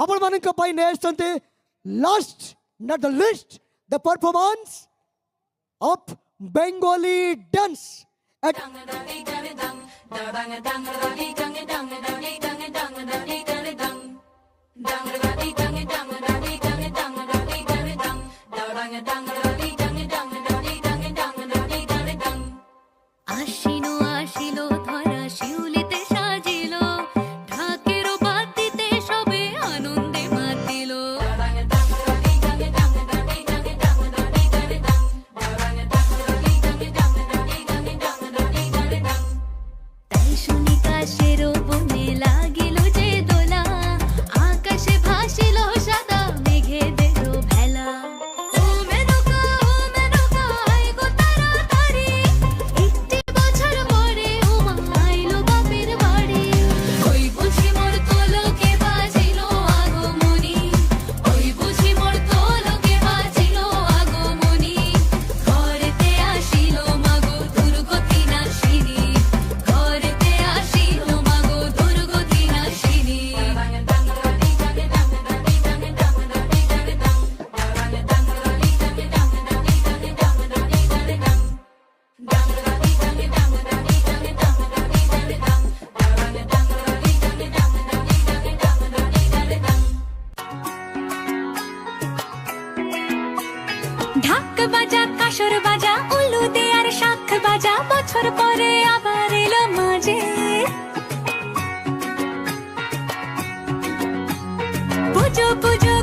ଆପଣମାନଙ୍କ ପାଇଁ ନେଇ ଆସିଛନ୍ତି last not the least the performance of Bengali dance at আশিনো আশিলো ধরা শিউলিতে সাজিলো ঢাকেরও বাতিতে সবে আনন্দে মাতিল তাই শুনি কাশেরও বনে লাগিল যে দোলা আকাশে ভাসিল সাদা মেঘেদেরও ভেলা ও মেনকা আয় গো তাড়াতাড়ি একটি বছর পরে উমা আইলো বাপের বাড়ি ওই বুঝি মোর তোলকে বাজিল আগমনী ওই বুঝি মোর তোলকে বাজিল আগমনী ঘরেতে আসিল মাগো দুর্গতি নাশিনী ঘরেতে আসিল মাগো দুর্গতি নাশিনী ঢাক বাজা কাসর বাজা উলুদে আর শাখ বাজা বছর পরে আবার এলো মাঝে পুজো পুজো